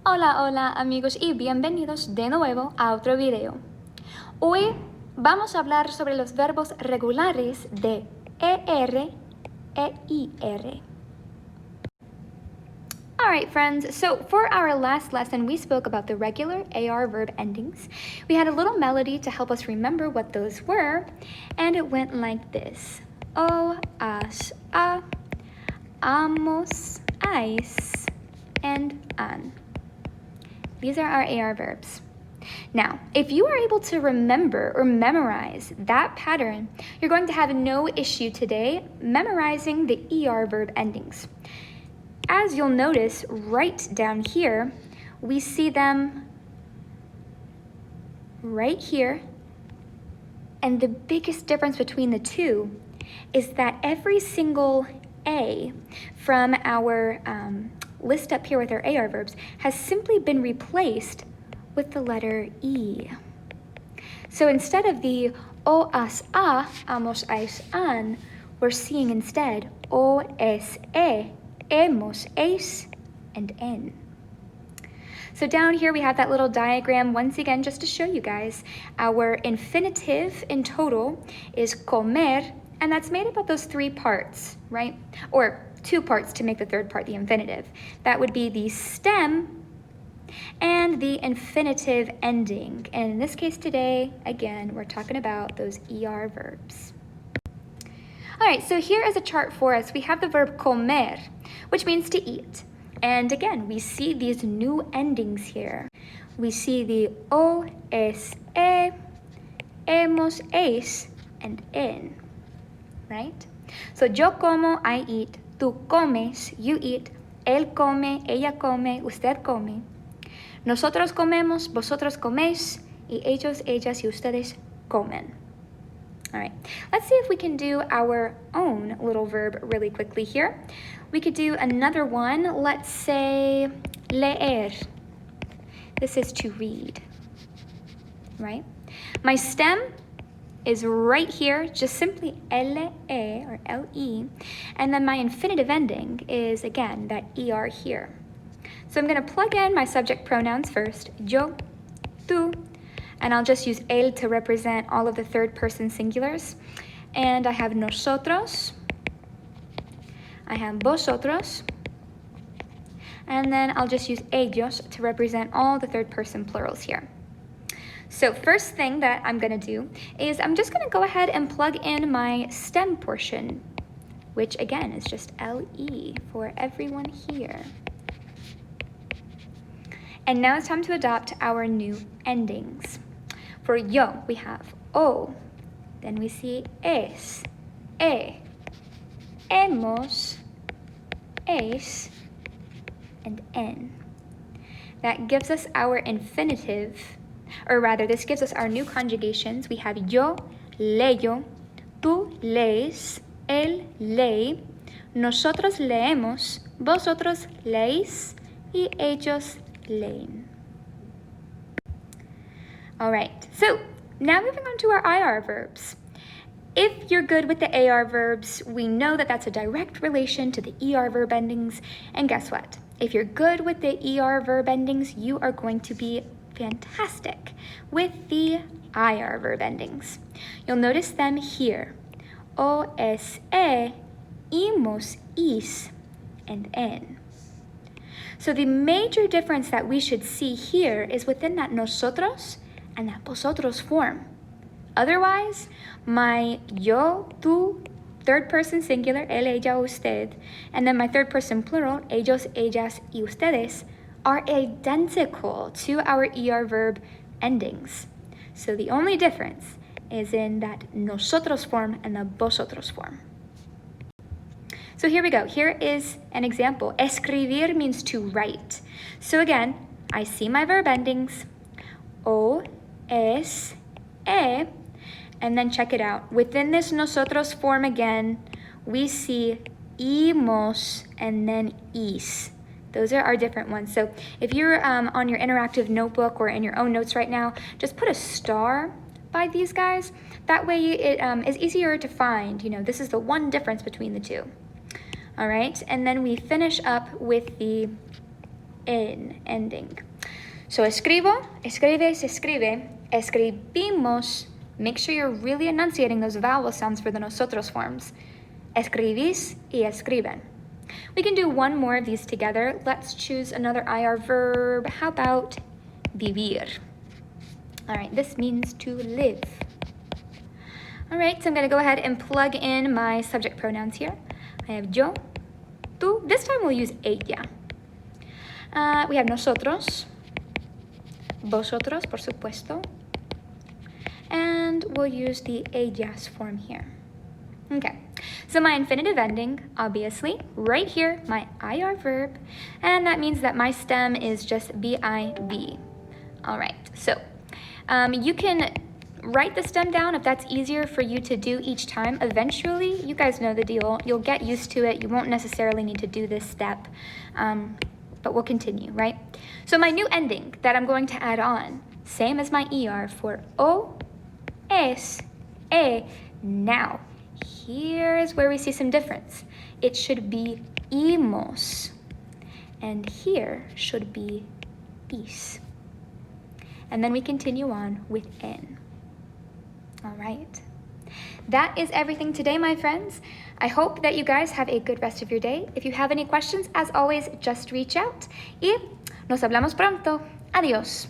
Hola, hola amigos y bienvenidos de nuevo a otro video. Hoy vamos a hablar sobre los verbos regulares de ER e IR. Alright friends, so for our last lesson we spoke about the regular AR verb endings. We had a little melody to help us remember what those were, and it went like this. O, as, a, amos, ais, and an. These are our AR verbs. Now, if you are able to remember or memorize that pattern, you're going to have no issue today memorizing the ER verb endings. As you'll notice right down here, we see them right here. And the biggest difference between the two is that every single A from our list up here with our AR verbs has simply been replaced with the letter E. So instead of the o, as, a, amos, ais, an, we're seeing instead o, es, e, hemos, eis, and en. So down here we have that little diagram once again just to show you guys. Our infinitive in total is comer, and that's made up of those three parts, right? Or two parts to make the third part the infinitive. That would be the stem and the infinitive ending. And in this case today, again, we're talking about those ER verbs. All right, so here is a chart for us. We have the verb comer, which means to eat. And again, we see these new endings here. We see the o, es, e, hemos, eis, and en, right? So yo como, I eat. Tú comes, you eat. Él come, ella come, usted come. Nosotros comemos, vosotros coméis, y ellos, ellas, y ustedes comen. All right, let's see if we can do our own little verb really quickly here. We could do another one. Let's say leer. This is to read, right? My stem is right here, just simply le or le, and then my infinitive ending is, again, that er here. So I'm going to plug in my subject pronouns first, yo, tú, and I'll just use él to represent all of the third person singulars. And I have nosotros, I have vosotros, and then I'll just use ellos to represent all the third person plurals here. So first thing that I'm gonna do is I'm just gonna go ahead and plug in my stem portion, which again is just LE for everyone here. And now it's time to adopt our new endings. For yo, we have o, then we see es, e, hemos, eis, and en. That gives us our infinitive, or rather, this gives us our new conjugations. We have yo, leyo, tú lees, él lee, nosotros leemos, vosotros leéis, y ellos leen. All right, so now moving on to our IR verbs. If you're good with the AR verbs, we know that that's a direct relation to the ER verb endings. And guess what? If you're good with the ER verb endings, you are going to be fantastic with the IR verb endings. You'll notice them here. O, es, e, imos, is, and en. So the major difference that we should see here is within that nosotros and that vosotros form. Otherwise, my yo, tú, third person singular, él, ella, usted, and then my third person plural, ellos, ellas, y ustedes, are identical to our ER verb endings. So the only difference is in that nosotros form and the vosotros form. So here we go. Here is an example. Escribir means to write. So again, I see my verb endings. O, es, e, and then check it out. Within this nosotros form again, we see imos and then is. Those are our different ones. So if you're on your interactive notebook or in your own notes right now, just put a star by these guys. That way it is easier to find, this is the one difference between the two. All right, and then we finish up with the en ending. So escribo, escribe, se escribe, escribimos. Make sure you're really enunciating those vowel sounds for the nosotros forms. Escribís y escriben. We can do one more of these together. Let's choose another IR verb. How about vivir? All right, this means to live. All right, so I'm going to go ahead and plug in my subject pronouns here. I have yo, tú. This time we'll use ella. We have nosotros, vosotros, por supuesto. And we'll use the ellas form here. Okay, so my infinitive ending, obviously, right here, my IR verb, and that means that my stem is just VIV. All right, so you can write the stem down if that's easier for you to do each time. Eventually, you guys know the deal. You'll get used to it. You won't necessarily need to do this step, but we'll continue, right? So my new ending that I'm going to add on, same as my ER for O, es, e. Now, here's where we see some difference. It should be imos, and here should be is. And then we continue on with en. All right. That is everything today, my friends. I hope that you guys have a good rest of your day. If you have any questions, as always, just reach out. Y nos hablamos pronto. Adiós.